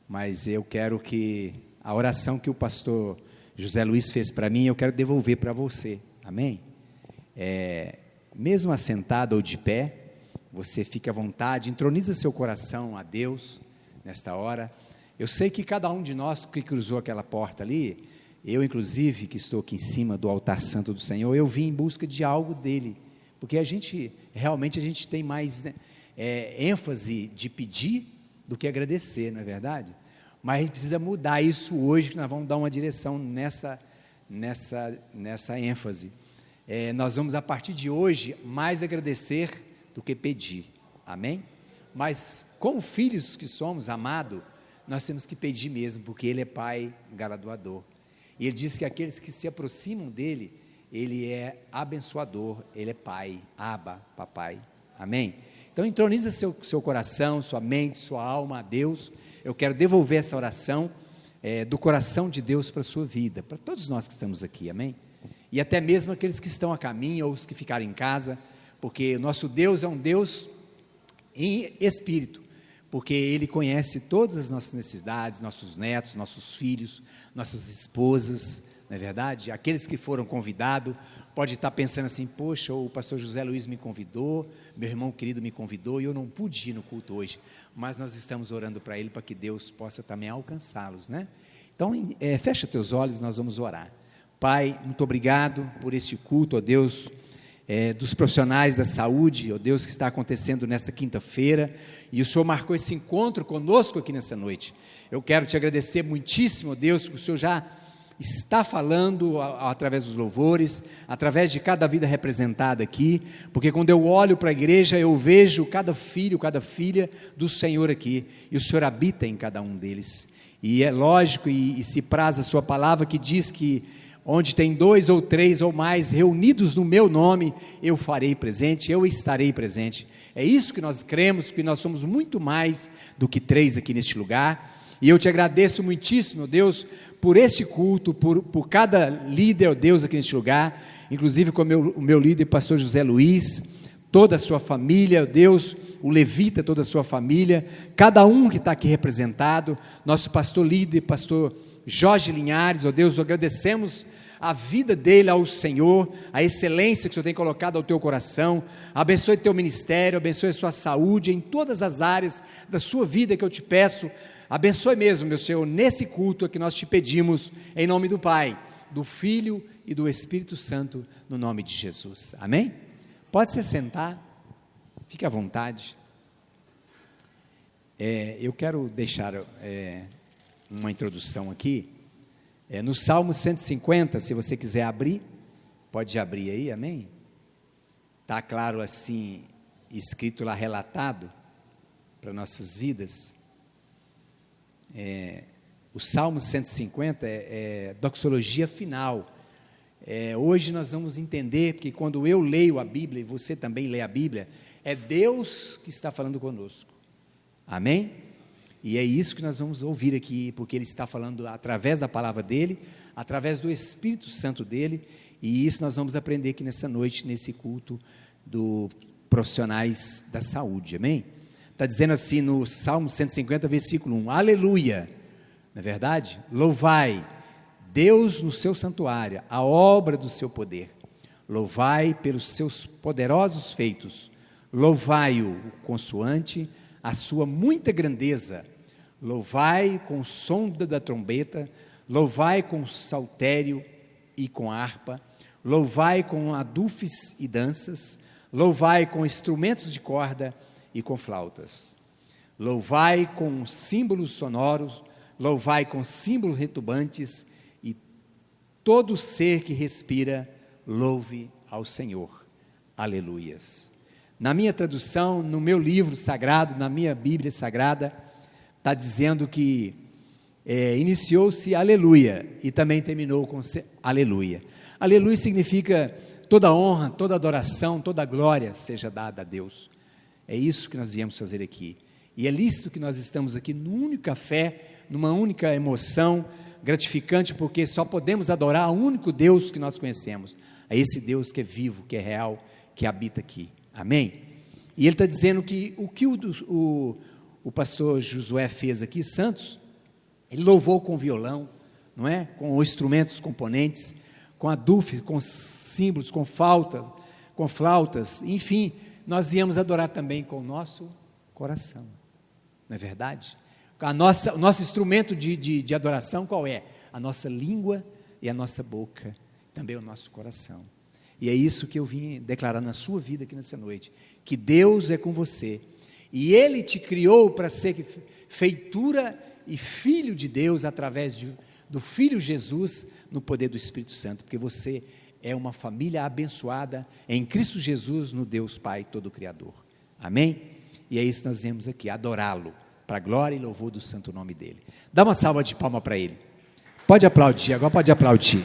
mas eu quero que a oração que o pastor José Luiz fez para mim, eu quero devolver para você, amém? Mesmo assentado ou de pé, você fique à vontade, entroniza seu coração a Deus nesta hora. Eu sei que cada um de nós que cruzou aquela porta ali, eu inclusive, que estou aqui em cima do altar santo do Senhor, eu vim em busca de algo dele, porque realmente a gente tem mais, né, ênfase de pedir do que agradecer, não é verdade? Mas a gente precisa mudar isso hoje, que nós vamos dar uma direção nessa ênfase. Nós vamos, a partir de hoje, mais agradecer do que pedir, amém? Mas, como filhos que somos, amados, nós temos que pedir mesmo, porque Ele é Pai galardoador. E Ele diz que aqueles que se aproximam dEle, Ele é abençoador, Ele é Pai, Abba, Papai, amém? Então, entroniza seu coração, sua mente, sua alma a Deus. Eu quero devolver essa oração do coração de Deus para a sua vida, para todos nós que estamos aqui, amém? E até mesmo aqueles que estão a caminho, ou os que ficaram em casa, porque o nosso Deus é um Deus em espírito, porque Ele conhece todas as nossas necessidades, nossos netos, nossos filhos, nossas esposas, não é verdade? Aqueles que foram convidados, pode estar pensando assim, poxa, o pastor José Luiz me convidou, meu irmão querido me convidou, e eu não pude ir no culto hoje, mas nós estamos orando para ele, para que Deus possa também alcançá-los, né? Então, fecha teus olhos, nós vamos orar. Pai, muito obrigado por este culto, ó Deus, dos profissionais da saúde, ó Deus, que está acontecendo nesta quinta-feira, e o Senhor marcou esse encontro conosco aqui nessa noite. Eu quero te agradecer muitíssimo, ó Deus, que o Senhor já está falando através dos louvores, através de cada vida representada aqui, porque quando eu olho para a igreja, eu vejo cada filho, cada filha do Senhor aqui, e o Senhor habita em cada um deles, e é lógico, e se praza a sua palavra, que diz que onde tem 2 ou 3 ou mais reunidos no meu nome, eu farei presente, eu estarei presente. É isso que nós cremos, que nós somos muito mais do que 3 aqui neste lugar, e eu te agradeço muitíssimo, Deus, por este culto, por cada líder, Deus, aqui neste lugar, inclusive com o meu líder, pastor José Luiz, toda a sua família, Deus, o levita, toda a sua família, cada um que está aqui representado, nosso pastor líder, pastor Jorge Linhares, ó Deus, agradecemos a vida dele ao Senhor, a excelência que o Senhor tem colocado ao teu coração, abençoe teu ministério, abençoe a sua saúde, em todas as áreas da sua vida que eu te peço, abençoe mesmo, meu Senhor, nesse culto que nós te pedimos, em nome do Pai, do Filho e do Espírito Santo, no nome de Jesus, amém? Pode se sentar, fique à vontade. Eu quero deixar uma introdução aqui, no Salmo 150, se você quiser abrir, pode abrir aí, amém? Está claro assim, escrito lá, relatado, para nossas vidas. O Salmo 150 é doxologia final. Hoje nós vamos entender, porque quando eu leio a Bíblia, e você também lê a Bíblia, é Deus que está falando conosco, amém? E é isso que nós vamos ouvir aqui, porque Ele está falando através da palavra dEle, através do Espírito Santo dEle, e isso nós vamos aprender aqui nessa noite, nesse culto dos profissionais da saúde, amém? Está dizendo assim no Salmo 150, versículo 1, aleluia, não é verdade? Louvai Deus no seu santuário, a obra do seu poder, louvai pelos seus poderosos feitos, louvai-o consoante a sua muita grandeza, louvai com o som da trombeta, louvai com saltério e com harpa, louvai com adufes e danças, louvai com instrumentos de corda e com flautas, louvai com símbolos sonoros, louvai com símbolos retumbantes, e todo ser que respira, louve ao Senhor, aleluias. Na minha tradução, no meu livro sagrado, na minha Bíblia sagrada, está dizendo que iniciou-se aleluia, e também terminou com aleluia. Aleluia significa toda honra, toda adoração, toda glória seja dada a Deus. É isso que nós viemos fazer aqui, e é lícito que nós estamos aqui numa única fé, numa única emoção gratificante, porque só podemos adorar o único Deus que nós conhecemos, a esse Deus que é vivo, que é real, que habita aqui. Amém? E ele está dizendo que o que o pastor Josué fez aqui, Santos, Ele louvou com violão, não é? Com instrumentos componentes, com adufes, com símbolos, com flautas, enfim, nós íamos adorar também com o nosso coração, não é verdade? O nosso instrumento de adoração qual é? A nossa língua e a nossa boca, também o nosso coração. E é isso que eu vim declarar na sua vida aqui nessa noite, que Deus é com você, e Ele te criou para ser feitura e filho de Deus, através do Filho Jesus, no poder do Espírito Santo, porque você é uma família abençoada em Cristo Jesus, no Deus Pai Todo-Criador, amém? E é isso que nós vemos aqui, adorá-lo, para a glória e louvor do santo nome dEle. Dá uma salva de palmas para Ele, pode aplaudir, agora pode aplaudir.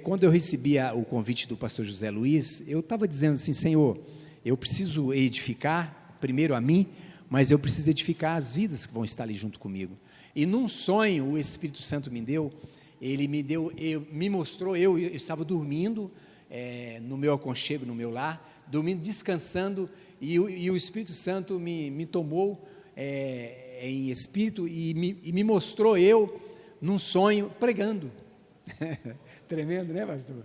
Quando eu recebi o convite do pastor José Luiz, eu estava dizendo assim: Senhor, eu preciso edificar primeiro a mim, mas eu preciso edificar as vidas que vão estar ali junto comigo. E num sonho o Espírito Santo ele me mostrou, eu estava dormindo no meu aconchego, no meu lar, dormindo, descansando, e o Espírito Santo me tomou em espírito e me mostrou eu num sonho pregando. Tremendo, né, pastor?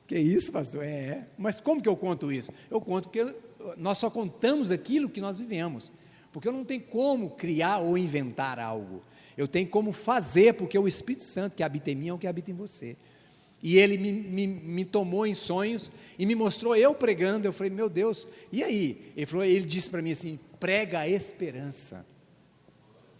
Que isso, pastor? Mas como que eu conto isso? Eu conto porque nós só contamos aquilo que nós vivemos, porque eu não tenho como criar ou inventar algo, eu tenho como fazer, porque o Espírito Santo que habita em mim é o que habita em você. E ele me tomou em sonhos e me mostrou eu pregando. Eu falei: meu Deus, e aí? Ele disse para mim assim: prega a esperança.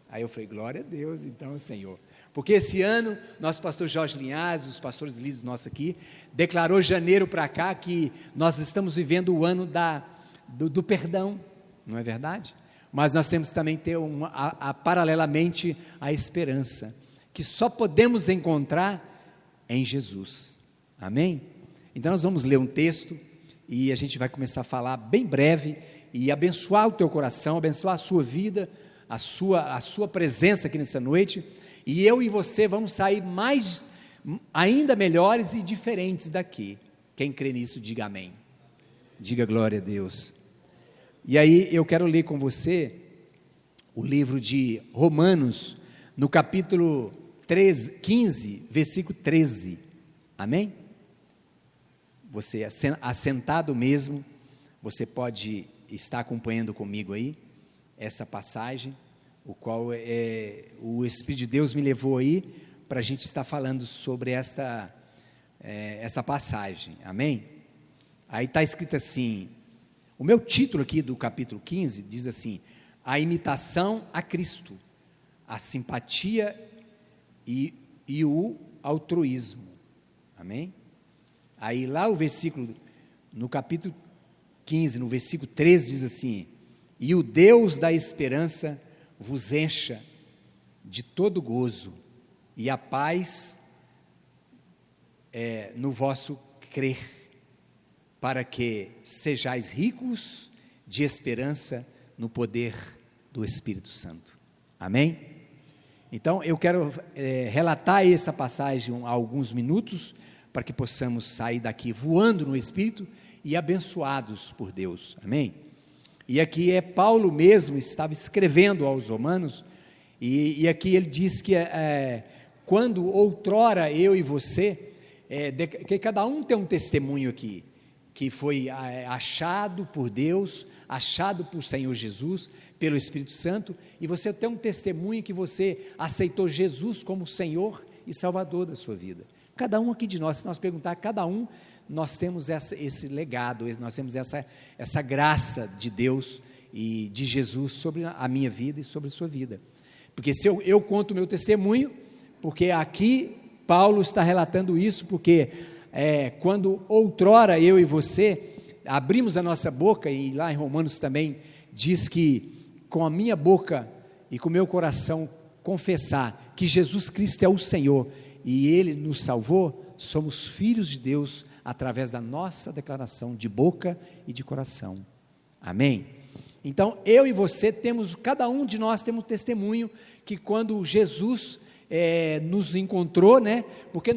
Aí eu falei: glória a Deus, então, Senhor. Porque esse ano, nosso pastor Jorge Linhares, os pastores líderes nossos aqui, declarou janeiro para cá que nós estamos vivendo o ano do perdão, não é verdade? Mas nós temos também ter paralelamente a esperança, que só podemos encontrar em Jesus, amém? Então nós vamos ler um texto, e a gente vai começar a falar bem breve, e abençoar o teu coração, abençoar a sua vida, a sua presença aqui nessa noite, e eu e você vamos sair ainda melhores e diferentes daqui. Quem crê nisso, diga amém, diga glória a Deus. E aí eu quero ler com você o livro de Romanos, no capítulo 15, versículo 13, amém? Você assentado mesmo, você pode estar acompanhando comigo aí, essa passagem, o qual o Espírito de Deus me levou aí, para a gente estar falando sobre essa passagem, amém? Aí está escrito assim, o meu título aqui do capítulo 15, diz assim: a imitação a Cristo, a simpatia e o altruísmo, amém? Aí lá o versículo, no capítulo 15, no versículo 13, diz assim: e o Deus da esperança vos encha de todo gozo e a paz no vosso crer, para que sejais ricos de esperança no poder do Espírito Santo, amém? Então eu quero relatar essa passagem há alguns minutos, para que possamos sair daqui voando no Espírito e abençoados por Deus, amém? E aqui Paulo mesmo estava escrevendo aos Romanos, e aqui ele diz que quando outrora eu e você, que cada um tem um testemunho aqui, que foi achado por Deus, achado por Senhor Jesus, pelo Espírito Santo, e você tem um testemunho que você aceitou Jesus como Senhor e Salvador da sua vida. Cada um aqui de nós, se nós perguntar, cada um, nós temos esse legado, nós temos essa graça de Deus e de Jesus sobre a minha vida e sobre a sua vida. Porque se eu conto o meu testemunho, porque aqui Paulo está relatando isso, porque quando outrora eu e você abrimos a nossa boca, e lá em Romanos também diz que com a minha boca e com o meu coração confessar que Jesus Cristo é o Senhor e Ele nos salvou, somos filhos de Deus através da nossa declaração de boca e de coração, amém? Então eu e você temos, cada um de nós temos testemunho, que quando Jesus nos encontrou, né? Porque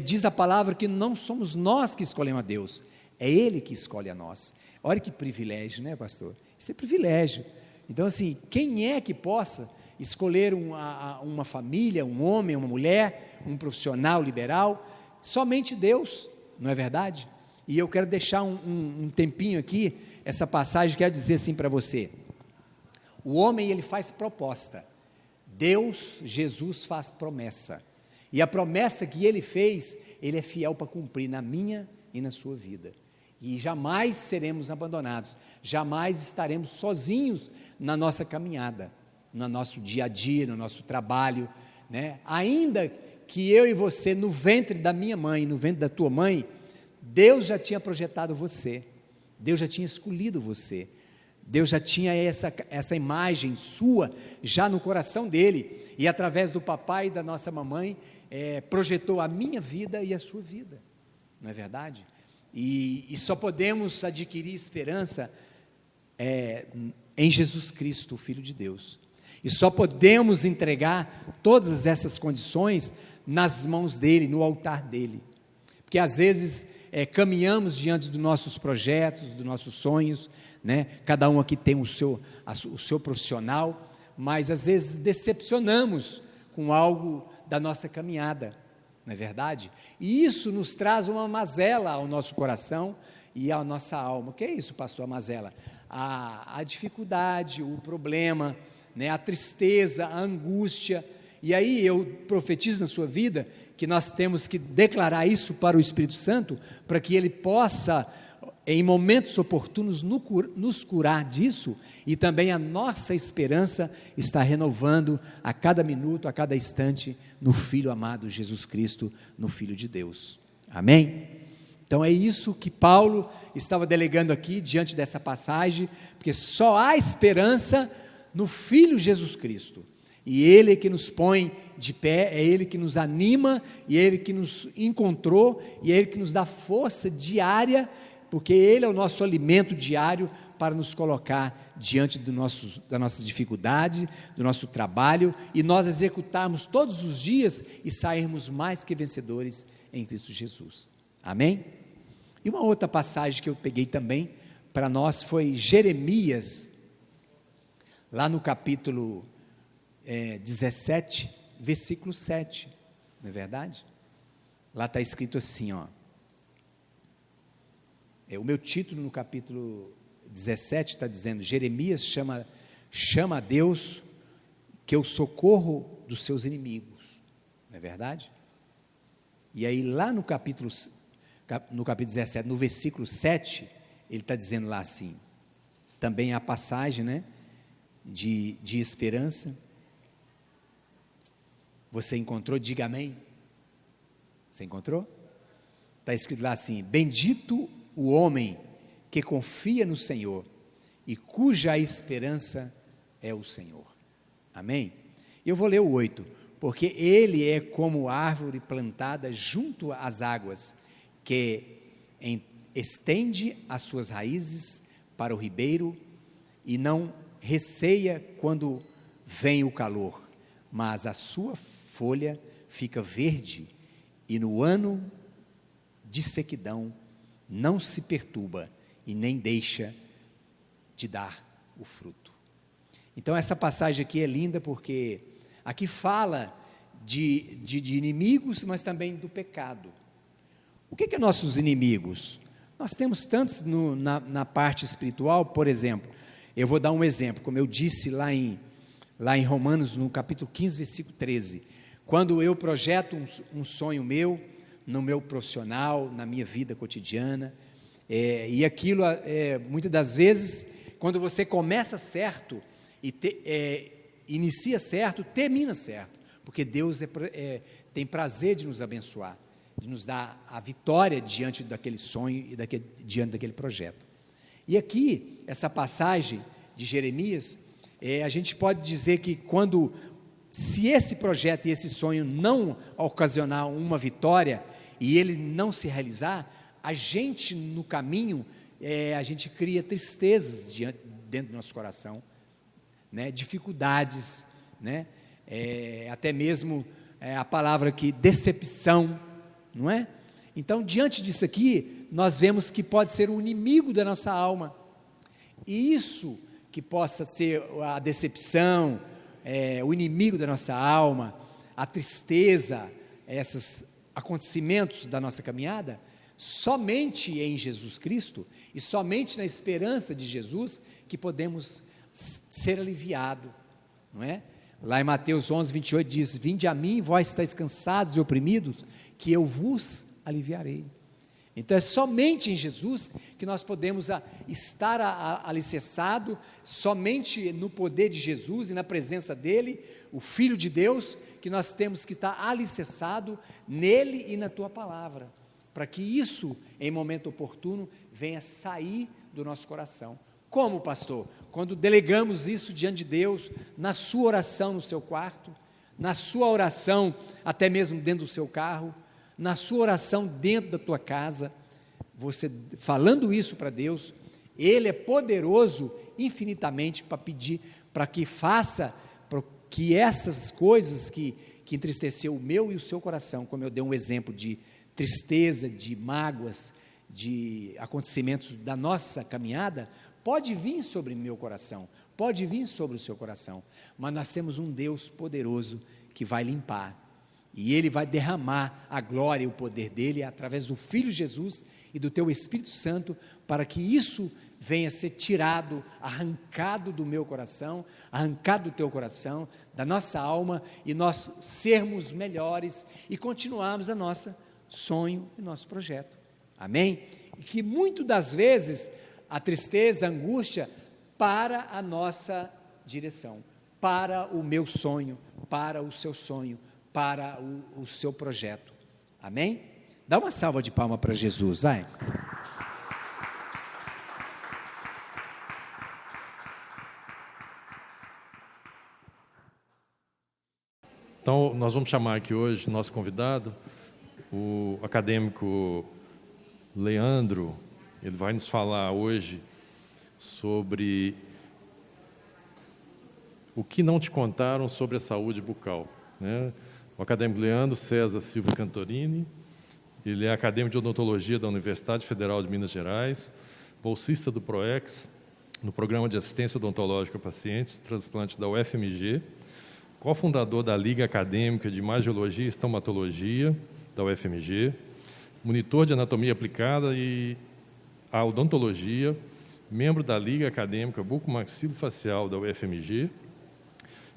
diz a palavra que não somos nós que escolhemos a Deus, é Ele que escolhe a nós. Olha que privilégio, né, pastor? Isso é privilégio. Então, assim, quem é que possa escolher uma família, um homem, uma mulher, um profissional liberal? Somente Deus, não é verdade? E eu quero deixar um tempinho aqui, essa passagem, quero dizer assim para você: o homem, ele faz proposta, Deus, Jesus, faz promessa, e a promessa que ele fez, ele é fiel para cumprir na minha e na sua vida, e jamais seremos abandonados, jamais estaremos sozinhos na nossa caminhada, no nosso dia a dia, no nosso trabalho, né? Ainda que eu e você, no ventre da minha mãe, no ventre da tua mãe, Deus já tinha projetado você, Deus já tinha escolhido você, Deus já tinha essa imagem sua, já no coração dele, e através do papai e da nossa mamãe, projetou a minha vida e a sua vida, não é verdade? E só podemos adquirir esperança em Jesus Cristo, o Filho de Deus, e só podemos entregar todas essas condições nas mãos dele, no altar dele, porque às vezes caminhamos diante dos nossos projetos, dos nossos sonhos, né? Cada um aqui tem o seu profissional, mas às vezes decepcionamos com algo da nossa caminhada, não é verdade? E isso nos traz uma mazela ao nosso coração e à nossa alma. O que é isso, pastor, a mazela? A dificuldade, o problema, né? A tristeza, a angústia. E aí eu profetizo na sua vida que nós temos que declarar isso para o Espírito Santo, para que ele possa, em momentos oportunos, nos curar disso, e também a nossa esperança está renovando a cada minuto, a cada instante, no Filho amado Jesus Cristo, no Filho de Deus. Amém? Então é isso que Paulo estava delegando aqui, diante dessa passagem, porque só há esperança no Filho Jesus Cristo, e Ele é que nos põe de pé, é Ele que nos anima, e é Ele que nos encontrou, e é Ele que nos dá força diária, porque Ele é o nosso alimento diário para nos colocar diante das nossas dificuldades, do nosso trabalho, e nós executarmos todos os dias e sairmos mais que vencedores em Cristo Jesus. Amém? E uma outra passagem que eu peguei também para nós foi Jeremias, lá no capítulo 17, versículo 7, não é verdade? Lá está escrito assim, ó. O meu título no capítulo 17 está dizendo: Jeremias chama a Deus que o socorro dos seus inimigos, não é verdade? E aí lá no capítulo 17, no versículo 7, ele está dizendo lá assim, também a passagem, né, de esperança. Você encontrou? Diga amém. Você encontrou? Está escrito lá assim: bendito o homem que confia no Senhor e cuja esperança é o Senhor. Amém? Eu vou ler o 8, porque ele é como árvore plantada junto às águas, que estende as suas raízes para o ribeiro e não receia quando vem o calor, mas a sua folha fica verde, e no ano de sequidão não se perturba e nem deixa de dar o fruto. Então essa passagem aqui é linda, porque aqui fala de inimigos, mas também do pecado. O que é nossos inimigos? Nós temos tantos na parte espiritual. Por exemplo, eu vou dar um exemplo, como eu disse lá em Romanos, no capítulo 15, versículo 13, quando eu projeto um sonho meu, no meu profissional, na minha vida cotidiana, e aquilo, muitas das vezes, quando você começa certo, e inicia certo, termina certo, porque Deus tem prazer de nos abençoar, de nos dar a vitória diante daquele sonho e diante daquele projeto. E aqui, essa passagem de Jeremias, a gente pode dizer que se esse projeto e esse sonho não ocasionar uma vitória, e ele não se realizar, a gente no caminho, a gente cria tristezas dentro do nosso coração, né? Dificuldades, né? Até mesmo a palavra aqui, decepção, não é? Então, diante disso aqui, nós vemos que pode ser o inimigo da nossa alma. E isso que possa ser a decepção, o inimigo da nossa alma, a tristeza, esses acontecimentos da nossa caminhada, somente em Jesus Cristo e somente na esperança de Jesus que podemos ser aliviados, não é? Lá em Mateus 11, 28 diz: vinde a mim, vós estáis cansados e oprimidos, que eu vos aliviarei. Então é somente em Jesus que nós podemos estar alicerçado, somente no poder de Jesus e na presença dEle, o Filho de Deus, que nós temos que estar alicerçado nele e na Tua Palavra, para que isso, em momento oportuno, venha sair do nosso coração. Como, pastor? Quando delegamos isso diante de Deus, na sua oração no seu quarto, na sua oração até mesmo dentro do seu carro, na sua oração dentro da tua casa, você falando isso para Deus, Ele é poderoso infinitamente para pedir, para que faça, para que essas coisas que entristeceu o meu e o seu coração, como eu dei um exemplo de tristeza, de mágoas, de acontecimentos da nossa caminhada, pode vir sobre meu coração, pode vir sobre o seu coração, mas nós temos um Deus poderoso que vai limpar, e Ele vai derramar a glória e o poder dEle através do Filho Jesus e do Teu Espírito Santo, para que isso venha a ser tirado, arrancado do meu coração, arrancado do teu coração, da nossa alma, e nós sermos melhores e continuarmos a nossa sonho e nosso projeto, amém? E que muitas das vezes a tristeza, a angústia, para a nossa direção, para o meu sonho, para o seu sonho, para o seu projeto, amém? Dá uma salva de palmas para Jesus, vai. Então, nós vamos chamar aqui hoje nosso convidado, o acadêmico Leandro. Ele vai nos falar hoje sobre o que não te contaram sobre a saúde bucal, né? O acadêmico Leandro César Silva Cantorini, ele é acadêmico de odontologia da Universidade Federal de Minas Gerais, bolsista do PROEX, no Programa de Assistência Odontológica a Pacientes, transplante da UFMG, cofundador da Liga Acadêmica de Imagiologia e Estomatologia da UFMG, monitor de anatomia aplicada e a odontologia, membro da Liga Acadêmica Bucomaxilofacial da UFMG,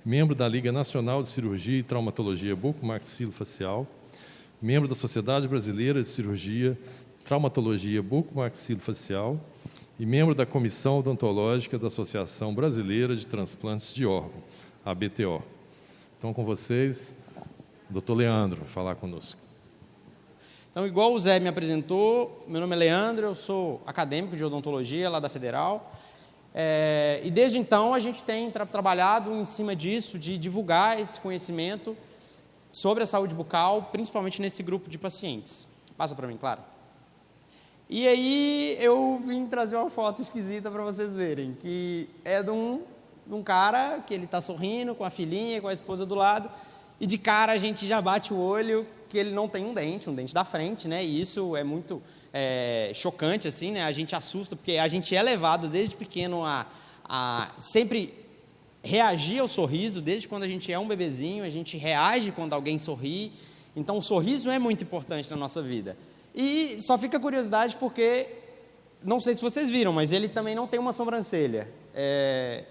membro da Liga Nacional de Cirurgia e Traumatologia Bucomaxilofacial, membro da Sociedade Brasileira de Cirurgia e Traumatologia Bucomaxilofacial e membro da Comissão Odontológica da Associação Brasileira de Transplantes de Órgão, ABTO. Então, com vocês, o Dr. Leandro vai falar conosco. Então, igual o Zé me apresentou, meu nome é Leandro, eu sou acadêmico de odontologia lá da Federal, e desde então a gente tem trabalhado em cima disso, de divulgar esse conhecimento sobre a saúde bucal, principalmente nesse grupo de pacientes. Passa para mim, claro. E aí eu vim trazer uma foto esquisita para vocês verem, que é de um cara que ele está sorrindo com a filhinha, com a esposa do lado, e de cara a gente já bate o olho que ele não tem um dente da frente, né? E isso é muito chocante, assim, né? A gente assusta, porque a gente é levado desde pequeno a sempre reagir ao sorriso, desde quando a gente é um bebezinho, a gente reage quando alguém sorri, então o sorriso é muito importante na nossa vida. E só fica a curiosidade porque, não sei se vocês viram, mas ele também não tem uma sobrancelha.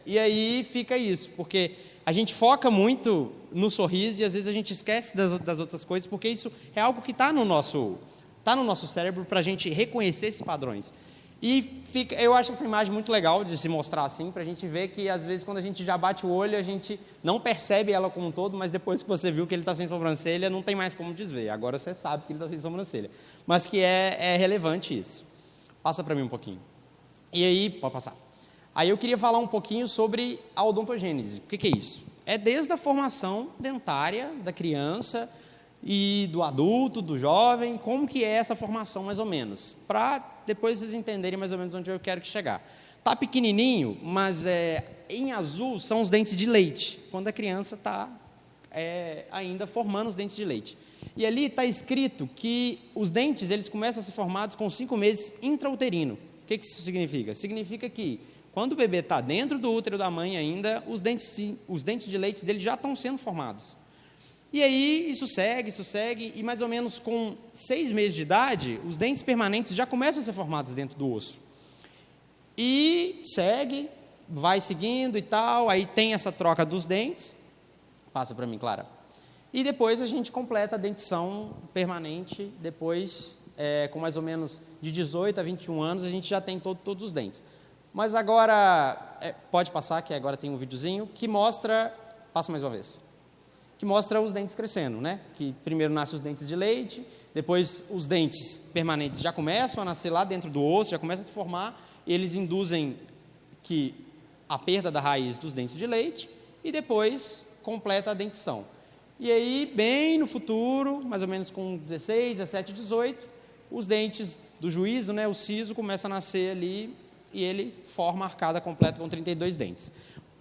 E aí fica isso, porque a gente foca muito no sorriso e às vezes a gente esquece das outras coisas, porque isso é algo que está no nosso cérebro para a gente reconhecer esses padrões. E eu acho essa imagem muito legal de se mostrar assim, para a gente ver que às vezes quando a gente já bate o olho, a gente não percebe ela como um todo, mas depois que você viu que ele está sem sobrancelha, não tem mais como desver. Agora você sabe que ele está sem sobrancelha. Mas que é relevante isso. Passa para mim um pouquinho. E aí, pode passar. Aí eu queria falar um pouquinho sobre a odontogênese. O que é isso? É desde a formação dentária da criança e do adulto, do jovem, como que é essa formação mais ou menos, para depois vocês entenderem mais ou menos onde eu quero chegar. Está pequenininho, mas em azul são os dentes de leite, quando a criança está ainda formando os dentes de leite. E ali está escrito que os dentes eles começam a ser formados com 5 meses intrauterino. O que isso significa? Significa que quando o bebê está dentro do útero da mãe ainda, os dentes de leite dele já estão sendo formados. E aí isso segue, e mais ou menos com 6 meses de idade, os dentes permanentes já começam a ser formados dentro do osso. E segue, vai seguindo e tal, aí tem essa troca dos dentes. Passa para mim, Clara. E depois a gente completa a dentição permanente, depois, com mais ou menos de 18 a 21 anos, a gente já tem todos os dentes. Mas agora, pode passar, que agora tem um videozinho, que mostra, passa mais uma vez, que mostra os dentes crescendo, né? Que primeiro nascem os dentes de leite, depois os dentes permanentes já começam a nascer lá dentro do osso, já começam a se formar, e eles induzem que a perda da raiz dos dentes de leite, e depois completa a dentição. E aí, bem no futuro, mais ou menos com 16, 17, 18, os dentes do juízo, né, o siso, começa a nascer ali, e ele forma a arcada completa com 32 dentes.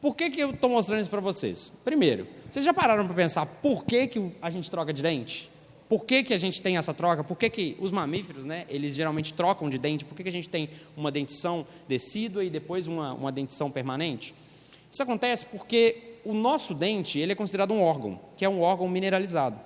Por que eu estou mostrando isso para vocês? Primeiro, vocês já pararam para pensar por que a gente troca de dente? Por que a gente tem essa troca? Por que os mamíferos, né, eles geralmente trocam de dente? Por que a gente tem uma dentição decídua e depois uma dentição permanente? Isso acontece porque o nosso dente ele é considerado um órgão, que é um órgão mineralizado.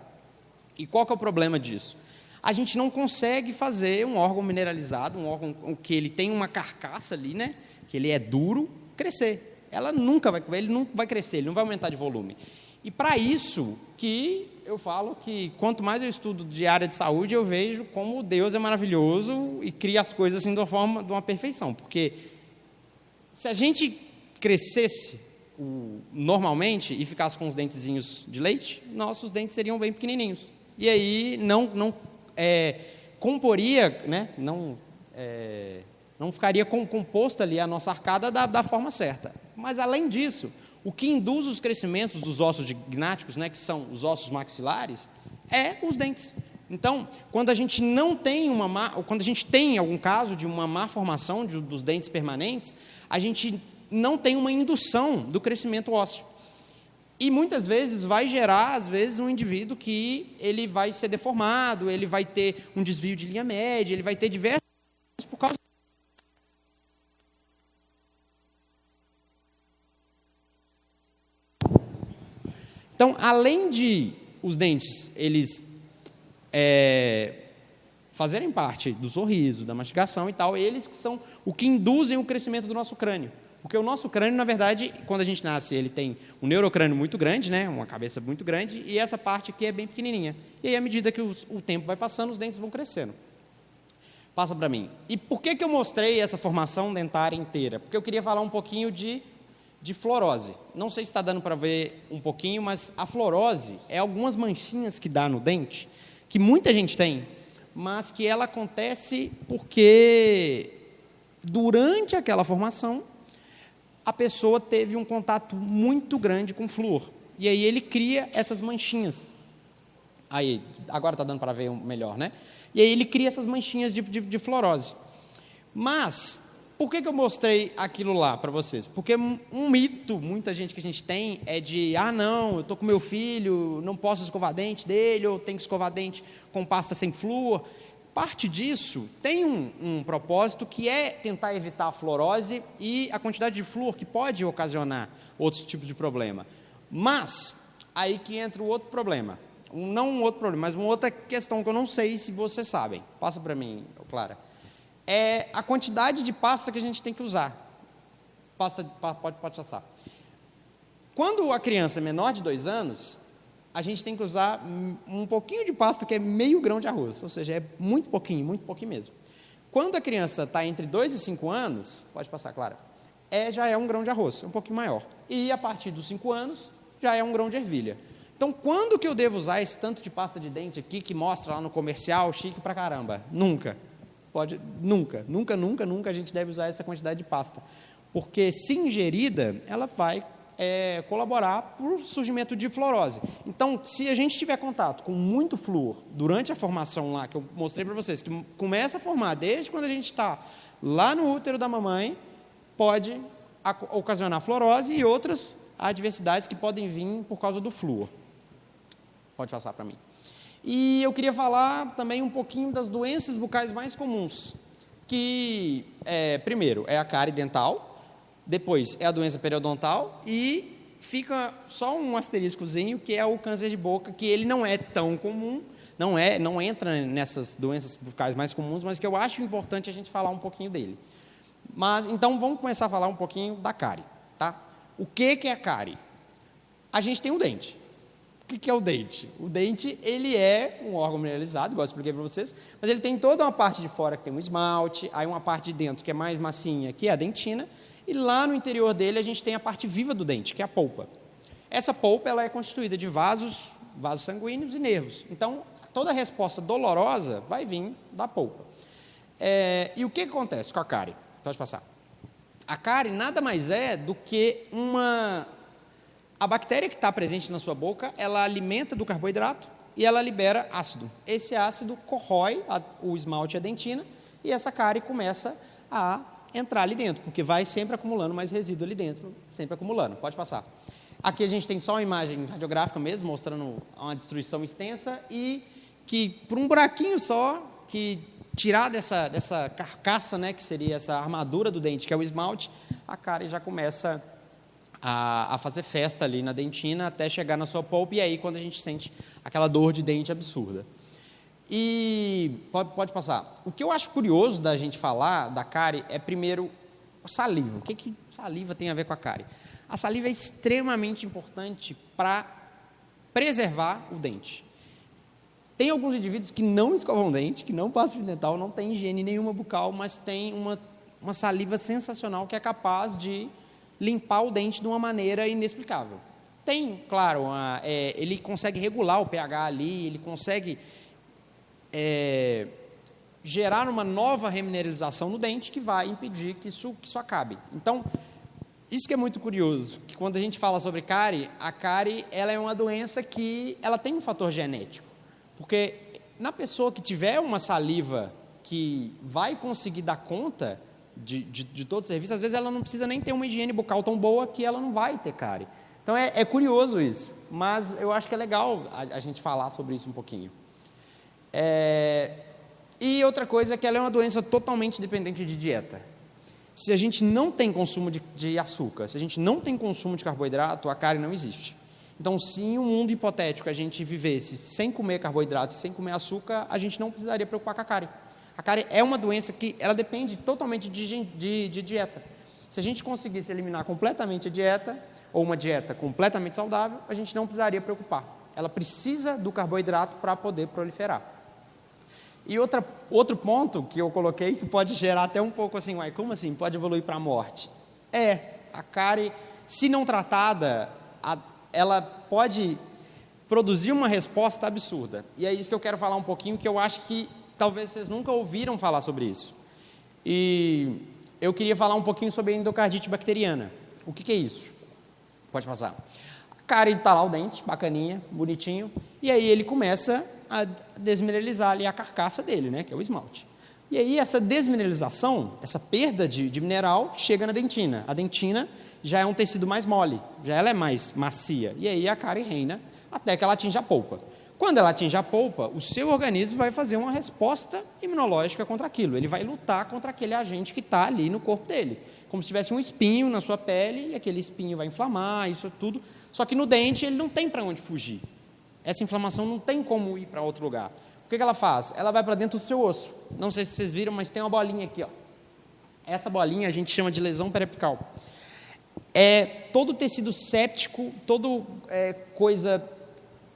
E qual que é o problema disso? A gente não consegue fazer um órgão mineralizado, um órgão que ele tem uma carcaça ali, né, que ele é duro, crescer. Ele não vai crescer, ele não vai aumentar de volume. E para isso que eu falo que quanto mais eu estudo de área de saúde, eu vejo como Deus é maravilhoso e cria as coisas assim de uma perfeição. Porque se a gente crescesse normalmente e ficasse com os dentezinhos de leite, nossos dentes seriam bem pequenininhos. E aí não comporia, né, não ficaria composto ali a nossa arcada da forma certa. Mas, além disso, o que induz os crescimentos dos ossos gnáticos, né, que são os ossos maxilares, é os dentes. Então, quando a gente quando a gente tem algum caso de uma má formação dos dentes permanentes, a gente não tem uma indução do crescimento ósseo. E muitas vezes vai gerar, às vezes, um indivíduo que ele vai ser deformado, ele vai ter um desvio de linha média, ele vai ter diversas coisas por causa. Então, além de os dentes, eles fazerem parte do sorriso, da mastigação e tal, eles que são o que induzem o crescimento do nosso crânio. Porque o nosso crânio, na verdade, quando a gente nasce, ele tem um neurocrânio muito grande, né, uma cabeça muito grande, e essa parte aqui é bem pequenininha. E aí, à medida que o tempo vai passando, os dentes vão crescendo. Passa para mim. E por que eu mostrei essa formação dentária inteira? Porque eu queria falar um pouquinho de fluorose. Não sei se está dando para ver um pouquinho, mas a fluorose é algumas manchinhas que dá no dente, que muita gente tem, mas que ela acontece porque durante aquela formação a pessoa teve um contato muito grande com flúor. E aí ele cria essas manchinhas. Aí, agora está dando para ver melhor, né? E aí ele cria essas manchinhas de fluorose. Mas por que eu mostrei aquilo lá para vocês? Porque um mito, muita gente que a gente tem, é de, não, eu estou com meu filho, não posso escovar dente dele, ou tenho que escovar dente com pasta sem flúor. Parte disso tem um propósito que é tentar evitar a fluorose e a quantidade de flúor que pode ocasionar outros tipos de problema. Mas, aí que entra o outro problema. Não um outro problema, mas uma outra questão que eu não sei se vocês sabem. Passa para mim, Clara. É a quantidade de pasta que a gente tem que usar. Pode passar. Quando a criança é menor de 2 anos, a gente tem que usar um pouquinho de pasta, que é meio grão de arroz, ou seja, é muito pouquinho mesmo. Quando a criança está entre 2 e 5 anos, pode passar, Clara, já é um grão de arroz, um pouquinho maior. E a partir dos 5 anos, já é um grão de ervilha. Então, quando que eu devo usar esse tanto de pasta de dente aqui, que mostra lá no comercial, chique pra caramba? Nunca a gente deve usar essa quantidade de pasta. Porque, se ingerida, ela vai colaborar para o surgimento de fluorose. Então, se a gente tiver contato com muito flúor durante a formação lá, que eu mostrei para vocês, que começa a formar desde quando a gente está lá no útero da mamãe, pode ocasionar fluorose e outras adversidades que podem vir por causa do flúor. Pode passar para mim. E eu queria falar também um pouquinho das doenças bucais mais comuns, que, primeiro, é a cárie dental, depois é a doença periodontal e fica só um asteriscozinho, que é o câncer de boca, que ele não é tão comum, não entra nessas doenças bucais mais comuns, mas que eu acho importante a gente falar um pouquinho dele. Mas, então, vamos começar a falar um pouquinho da cárie, tá? O que é a cárie? A gente tem um dente. O que é o dente? O dente, ele é um órgão mineralizado, igual eu expliquei para vocês, mas ele tem toda uma parte de fora que tem um esmalte, aí uma parte de dentro que é mais massinha, que é a dentina, e lá no interior dele a gente tem a parte viva do dente, que é a polpa. Essa polpa, ela é constituída de vasos sanguíneos e nervos. Então, toda a resposta dolorosa vai vir da polpa. E o que acontece com a cárie? Pode passar. A cárie nada mais é do que a bactéria que está presente na sua boca, ela alimenta do carboidrato e ela libera ácido. Esse ácido corrói o esmalte e a dentina e essa cárie começa a entrar ali dentro, porque vai sempre acumulando mais resíduo ali dentro, sempre acumulando. Pode passar. Aqui a gente tem só uma imagem radiográfica mesmo, mostrando uma destruição extensa e que por um buraquinho só, que tirar dessa carcaça, né, que seria essa armadura do dente, que é o esmalte, a cárie já começa a fazer festa ali na dentina até chegar na sua polpa, e aí quando a gente sente aquela dor de dente absurda. E pode passar. O que eu acho curioso da gente falar da cárie é, primeiro, saliva. O que saliva tem a ver com a cárie? A saliva é extremamente importante para preservar o dente. Tem alguns indivíduos que não escovam dente, que não passam fio dental, não tem higiene nenhuma bucal, mas tem uma saliva sensacional que é capaz de limpar o dente de uma maneira inexplicável. Tem, claro, ele consegue regular o pH ali, ele consegue gerar uma nova remineralização no dente que vai impedir que isso acabe. Então, isso que é muito curioso, que quando a gente fala sobre cárie, a cárie ela é uma doença que ela tem um fator genético, porque na pessoa que tiver uma saliva que vai conseguir dar conta de todo o serviço, às vezes ela não precisa nem ter uma higiene bucal tão boa que ela não vai ter cárie. Então é curioso isso, mas eu acho que é legal a gente falar sobre isso um pouquinho. E outra coisa é que ela é uma doença totalmente dependente de dieta. Se a gente não tem consumo de açúcar, se a gente não tem consumo de carboidrato, a cárie não existe. Então, se em um mundo hipotético a gente vivesse sem comer carboidrato, sem comer açúcar, a gente não precisaria preocupar com a cárie. A cárie é uma doença que ela depende totalmente de dieta. Se a gente conseguisse eliminar completamente a dieta, ou uma dieta completamente saudável, a gente não precisaria preocupar. Ela precisa do carboidrato para poder proliferar. E outro ponto que eu coloquei, que pode gerar até um pouco assim, como assim? Pode evoluir para a morte? A cárie, se não tratada, ela pode produzir uma resposta absurda. E é isso que eu quero falar um pouquinho, que eu acho que talvez vocês nunca ouviram falar sobre isso. E eu queria falar um pouquinho sobre a endocardite bacteriana. O que é isso? Pode passar. A cárie está lá o dente, bacaninha, bonitinho, e aí ele começa a desmineralizar ali a carcaça dele, né, que é o esmalte. E aí essa desmineralização, essa perda de mineral, chega na dentina. A dentina já é um tecido mais mole, já ela é mais macia, e aí a cárie reina até que ela atinja a polpa. Quando ela atinge a polpa, o seu organismo vai fazer uma resposta imunológica contra aquilo, ele vai lutar contra aquele agente que está ali no corpo dele, como se tivesse um espinho na sua pele, e aquele espinho vai inflamar, isso tudo, só que no dente ele não tem para onde fugir. Essa inflamação não tem como ir para outro lugar. O que ela faz? Ela vai para dentro do seu osso. Não sei se vocês viram, mas tem uma bolinha aqui. Essa bolinha a gente chama de lesão periapical. Todo tecido séptico, coisa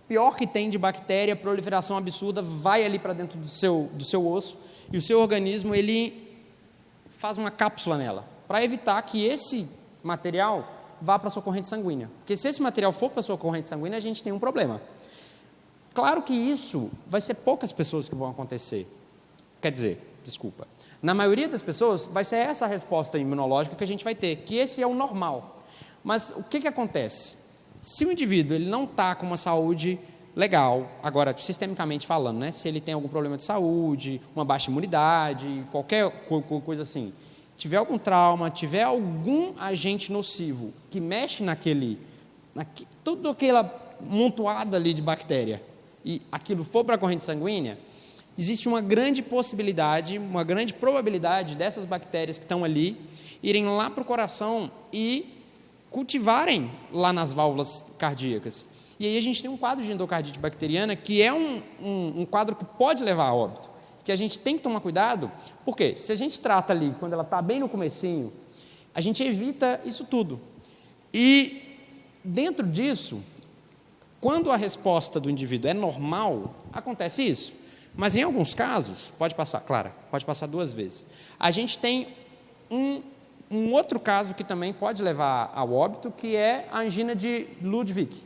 pior que tem de bactéria, proliferação absurda, vai ali para dentro do seu osso, e o seu organismo ele faz uma cápsula nela, para evitar que esse material vá para a sua corrente sanguínea. Porque se esse material for para a sua corrente sanguínea, a gente tem um problema. Claro que isso vai ser poucas pessoas que vão acontecer. Na maioria das pessoas vai ser essa a resposta imunológica que a gente vai ter, que esse é o normal. Mas o que acontece? Se o indivíduo ele não está com uma saúde legal, agora sistemicamente falando, né? Se ele tem algum problema de saúde, uma baixa imunidade, qualquer coisa assim, tiver algum trauma, tiver algum agente nocivo que mexe toda aquela montoada ali de bactéria, e aquilo for para a corrente sanguínea, existe uma grande possibilidade, uma grande probabilidade dessas bactérias que estão ali irem lá para o coração e cultivarem lá nas válvulas cardíacas. E aí a gente tem um quadro de endocardite bacteriana que é um quadro que pode levar a óbito, que a gente tem que tomar cuidado, porque se a gente trata ali, quando ela está bem no comecinho, a gente evita isso tudo. E dentro disso, quando a resposta do indivíduo é normal, acontece isso. Mas em alguns casos, pode passar, Clara, pode passar 2 vezes. A gente tem um outro caso que também pode levar ao óbito, que é a angina de Ludwig.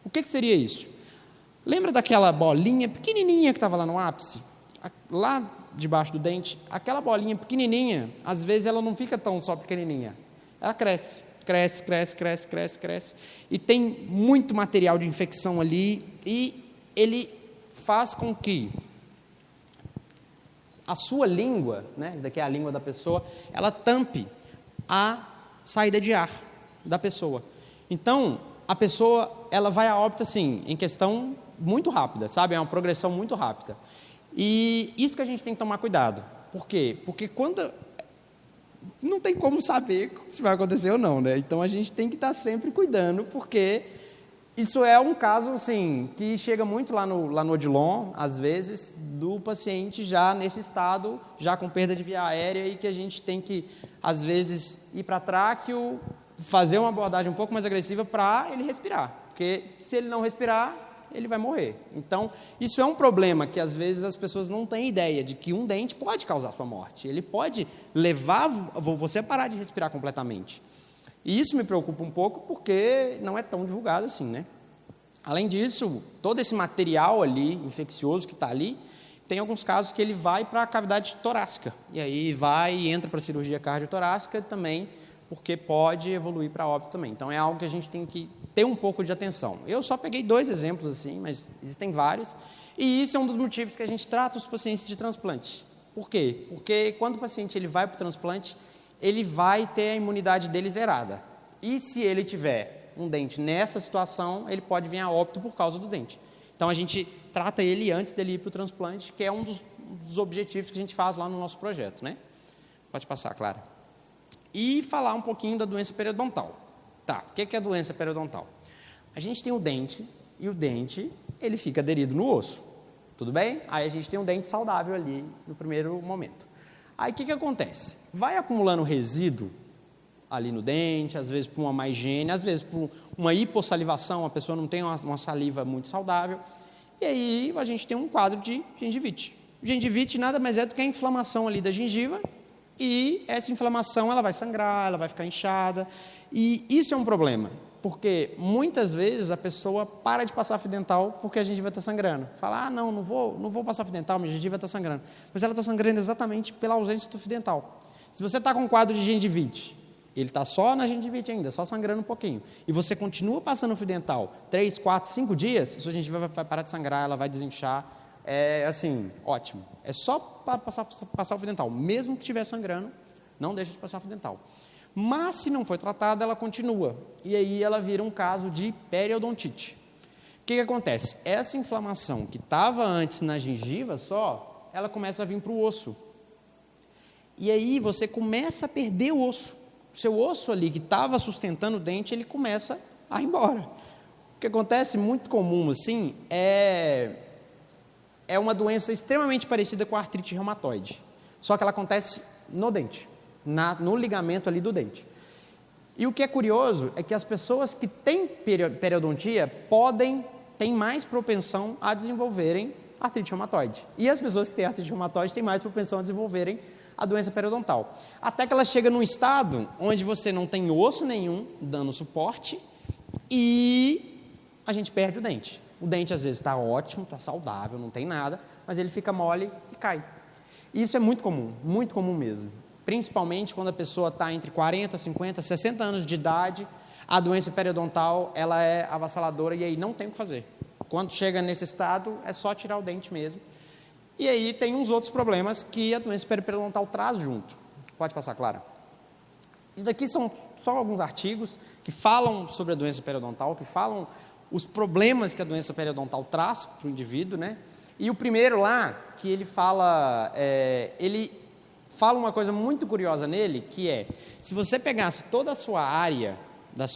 O que seria isso? Lembra daquela bolinha pequenininha que estava lá no ápice? Lá debaixo do dente? Aquela bolinha pequenininha, às vezes ela não fica tão só pequenininha. Ela cresce. E tem muito material de infecção ali e ele faz com que a sua língua, né, daqui é a língua da pessoa, ela tampe a saída de ar da pessoa. Então, a pessoa, ela vai a óbito, assim, em questão muito rápida, sabe? É uma progressão muito rápida. E isso que a gente tem que tomar cuidado. Por quê? Porque quando... não tem como saber se vai acontecer ou não, né? Então, a gente tem que estar sempre cuidando, porque isso é um caso, assim, que chega muito lá no Odilon, às vezes, do paciente já nesse estado, já com perda de via aérea, e que a gente tem que, às vezes, ir para tráqueo, fazer uma abordagem um pouco mais agressiva para ele respirar, porque se ele não respirar, ele vai morrer. Então, isso é um problema que, às vezes, as pessoas não têm ideia de que um dente pode causar sua morte, ele pode levar você a parar de respirar completamente. E isso me preocupa um pouco porque não é tão divulgado assim, né? Além disso, todo esse material ali, infeccioso que está ali, tem alguns casos que ele vai para a cavidade torácica. E aí vai e entra para a cirurgia cardiotorácica também, porque pode evoluir para óbito também. Então é algo que a gente tem que ter um pouco de atenção. Eu só peguei 2 exemplos assim, mas existem vários. E isso é um dos motivos que a gente trata os pacientes de transplante. Por quê? Porque quando o paciente ele vai para o transplante, ele vai ter a imunidade dele zerada. E se ele tiver um dente nessa situação, ele pode vir a óbito por causa do dente. Então, a gente trata ele antes dele ir para o transplante, que é um dos objetivos que a gente faz lá no nosso projeto, né? Pode passar, Clara. E falar um pouquinho da doença periodontal. Tá, o que é a doença periodontal? A gente tem o dente, e o dente, ele fica aderido no osso. Tudo bem? Aí a gente tem um dente saudável ali no primeiro momento. Aí o que acontece? Vai acumulando resíduo ali no dente, às vezes por uma má higiene, às vezes por uma hipossalivação, a pessoa não tem uma saliva muito saudável, e aí a gente tem um quadro de gengivite. Gengivite nada mais é do que a inflamação ali da gengiva, e essa inflamação ela vai sangrar, ela vai ficar inchada, e isso é um problema, porque muitas vezes a pessoa para de passar fio dental porque a gengiva está sangrando. Fala, não vou passar fio dental, minha gengiva está sangrando. Mas ela está sangrando exatamente pela ausência do fio dental. Se você está com um quadro de gengivite, ele está só na gengivite ainda, só sangrando um pouquinho, e você continua passando fio dental 3, 4, 5 dias, sua gengiva vai parar de sangrar, ela vai desinchar, é assim, ótimo. É só para passar o fio dental, mesmo que estiver sangrando, não deixa de passar o fio dental. Mas, se não foi tratada, ela continua. E aí ela vira um caso de periodontite. O que acontece? Essa inflamação que estava antes na gengiva só, ela começa a vir para o osso. E aí você começa a perder o osso. O seu osso ali que estava sustentando o dente, ele começa a ir embora. O que acontece, muito comum assim, é uma doença extremamente parecida com a artrite reumatoide. Só que ela acontece no dente. No ligamento ali do dente. E o que é curioso é que as pessoas que têm periodontia têm mais propensão a desenvolverem artrite reumatoide. E as pessoas que têm artrite reumatoide têm mais propensão a desenvolverem a doença periodontal. Até que ela chega num estado onde você não tem osso nenhum dando suporte e a gente perde o dente. O dente às vezes está ótimo, está saudável, não tem nada, mas ele fica mole e cai. E isso é muito comum mesmo. Principalmente quando a pessoa está entre 40, 50, 60 anos de idade, a doença periodontal ela é avassaladora e aí não tem o que fazer. Quando chega nesse estado, é só tirar o dente mesmo. E aí tem uns outros problemas que a doença periodontal traz junto. Pode passar, Clara. Isso daqui são só alguns artigos que falam sobre a doença periodontal, que falam os problemas que a doença periodontal traz para o indivíduo, né? E o primeiro lá, que ele fala uma coisa muito curiosa nele, que é, se você pegasse toda a sua área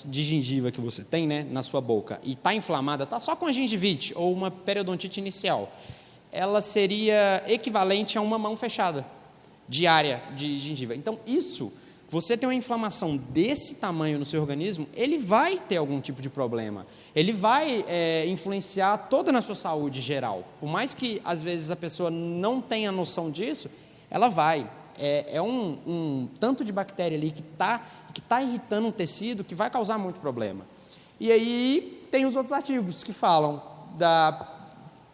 de gengiva que você tem, né, na sua boca, e está inflamada, está só com a gengivite ou uma periodontite inicial, ela seria equivalente a uma mão fechada de área de gengiva. Então, você tem uma inflamação desse tamanho no seu organismo, ele vai ter algum tipo de problema. Ele vai influenciar toda na sua saúde geral. Por mais que, às vezes, a pessoa não tenha noção disso, ela vai. É um tanto de bactéria ali que está irritando um tecido que vai causar muito problema. E aí tem os outros artigos que falam da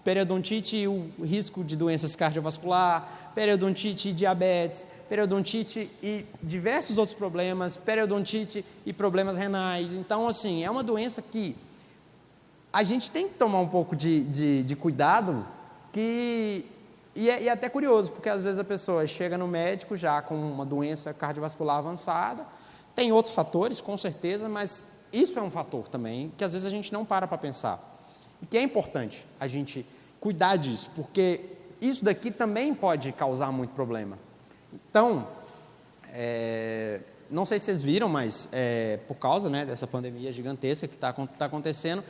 periodontite e o risco de doenças cardiovasculares, periodontite e diabetes, periodontite e diversos outros problemas, periodontite e problemas renais. Então, assim, é uma doença que a gente tem que tomar um pouco de cuidado, e é até curioso, porque às vezes a pessoa chega no médico já com uma doença cardiovascular avançada, tem outros fatores, com certeza, mas isso é um fator também, que às vezes a gente não para pensar. E que é importante a gente cuidar disso, porque isso daqui também pode causar muito problema. Então, não sei se vocês viram, mas por causa, né, dessa pandemia gigantesca que está acontecendo,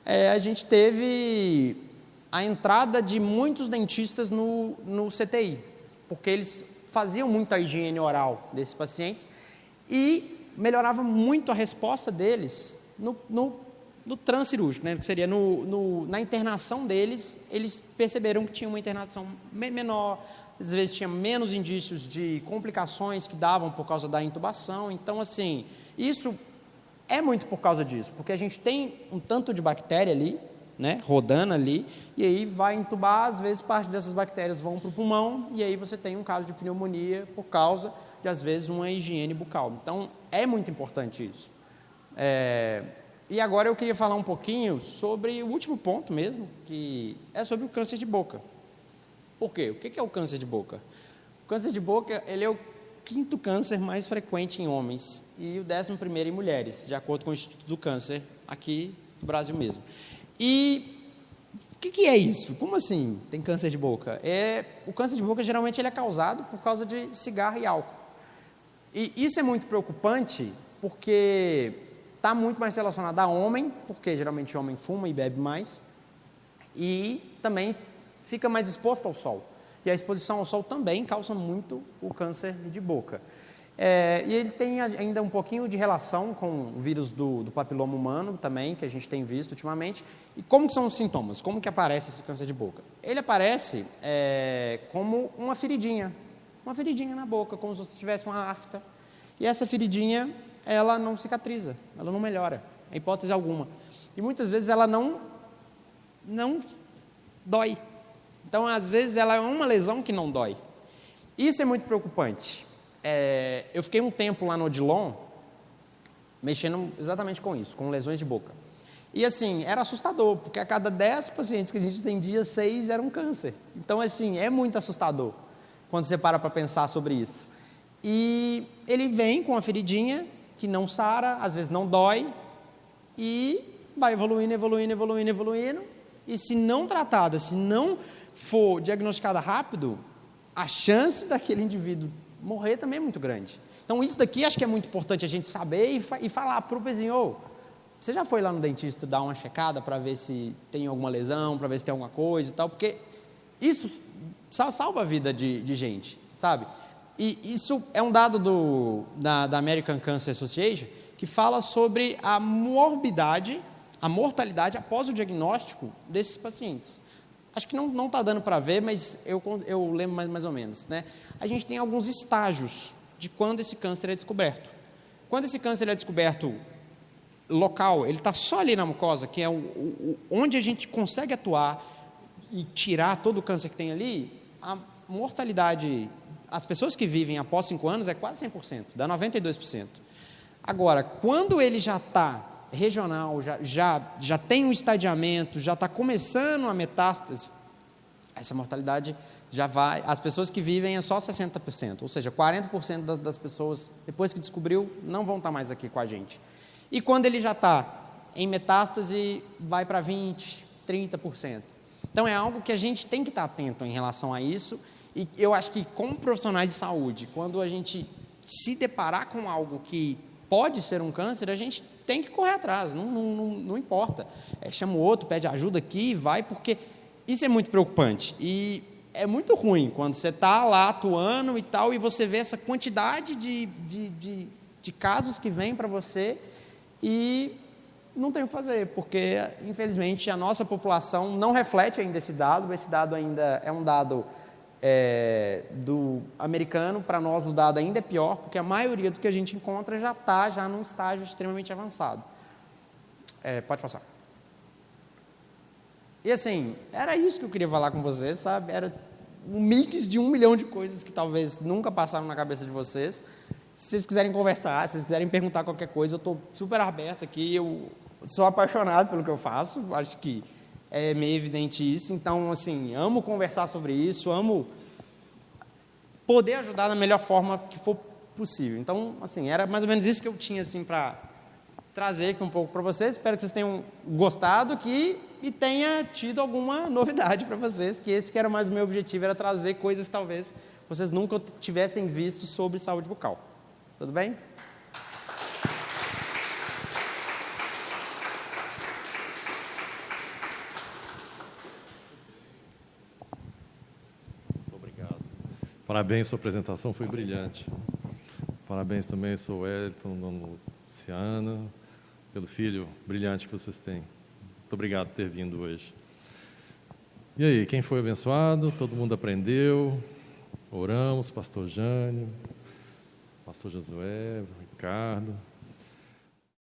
a gente teve a entrada de muitos dentistas no CTI, porque eles faziam muita higiene oral desses pacientes e melhorava muito a resposta deles no transcirúrgico, né, que seria na internação deles. Eles perceberam que tinha uma internação menor, às vezes tinha menos indícios de complicações que davam por causa da intubação. Então, assim, isso é muito por causa disso, porque a gente tem um tanto de bactéria ali, né, rodando ali, e aí vai intubar, às vezes parte dessas bactérias vão para o pulmão, e aí você tem um caso de pneumonia por causa de, às vezes, uma higiene bucal. Então, é muito importante isso. E agora eu queria falar um pouquinho sobre o último ponto mesmo, que é sobre o câncer de boca. Por quê? O que é o câncer de boca? O câncer de boca, ele é o 5º câncer mais frequente em homens e o 11º em mulheres, de acordo com o Instituto do Câncer aqui do Brasil mesmo. E o que é isso? Como assim tem câncer de boca? O câncer de boca, geralmente, ele é causado por causa de cigarro e álcool. E isso é muito preocupante, porque está muito mais relacionado a homem, porque geralmente o homem fuma e bebe mais, e também fica mais exposto ao sol. E a exposição ao sol também causa muito o câncer de boca. E ele tem ainda um pouquinho de relação com o vírus do papiloma humano também, que a gente tem visto ultimamente. E como que são os sintomas? Como que aparece esse câncer de boca? Ele aparece como uma feridinha na boca, como se você tivesse uma afta. E essa feridinha, ela não cicatriza, ela não melhora, em hipótese alguma. E muitas vezes ela não dói. Então, às vezes, ela é uma lesão que não dói. Isso é muito preocupante. Eu fiquei um tempo lá no Odilon, mexendo exatamente com isso, com lesões de boca. E, assim, era assustador, porque a cada 10 pacientes que a gente atendia, 6 eram câncer. Então, assim, é muito assustador quando você para pensar sobre isso. E ele vem com uma feridinha que não sara, às vezes não dói, e vai evoluindo, e se não tratada, se não for diagnosticada rápido, a chance daquele indivíduo morrer também é muito grande. Então, isso daqui acho que é muito importante a gente saber e falar para o vizinho: você já foi lá no dentista dar uma checada para ver se tem alguma lesão, para ver se tem alguma coisa e tal? Porque isso salva a vida de gente, sabe? E isso é um dado da American Cancer Association, que fala sobre a morbidade, a mortalidade após o diagnóstico desses pacientes. Acho que não está dando para ver, mas eu lembro mais ou menos, né? A gente tem alguns estágios de quando esse câncer é descoberto. Quando esse câncer é descoberto local, ele está só ali na mucosa, que é onde a gente consegue atuar e tirar todo o câncer que tem ali, a mortalidade, as pessoas que vivem após 5 anos é quase 100%, dá 92%. Agora, quando ele já está regional, já tem um estadiamento, já está começando a metástase, essa mortalidade já vai, as pessoas que vivem é só 60%, ou seja, 40% das pessoas, depois que descobriu, não vão estar mais aqui com a gente. E quando ele já está em metástase vai para 20%, 30%. Então é algo que a gente tem que estar atento em relação a isso, e eu acho que como profissionais de saúde, quando a gente se deparar com algo que pode ser um câncer, a gente tem que correr atrás, não importa. Chama o outro, pede ajuda aqui, vai, porque isso é muito preocupante. E é muito ruim quando você está lá atuando e tal, e você vê essa quantidade de casos que vêm para você e não tem o que fazer, porque, infelizmente, a nossa população não reflete ainda esse dado ainda é um dado do americano. Para nós o dado ainda é pior, porque a maioria do que a gente encontra já está num estágio extremamente avançado. Pode passar. E assim, era isso que eu queria falar com vocês, sabe? Era um mix de 1 milhão de coisas que talvez nunca passaram na cabeça de vocês. Se vocês quiserem conversar, se vocês quiserem perguntar qualquer coisa, eu estou super aberto aqui, eu sou apaixonado pelo que eu faço, acho que é meio evidente isso. Então, assim, amo conversar sobre isso, amo poder ajudar da melhor forma que for possível. Então, assim, era mais ou menos isso que eu tinha, assim, para trazer aqui um pouco para vocês. Espero que vocês tenham gostado e tenha tido alguma novidade para vocês, que esse que era mais o meu objetivo, era trazer coisas que talvez vocês nunca tivessem visto sobre saúde bucal. Tudo bem? Parabéns, sua apresentação foi brilhante. Parabéns também, sou Wellington, dona Luciana, pelo filho brilhante que vocês têm. Muito obrigado por ter vindo hoje. E aí, quem foi abençoado? Todo mundo aprendeu? Oramos, pastor Jânio, pastor Josué, Ricardo.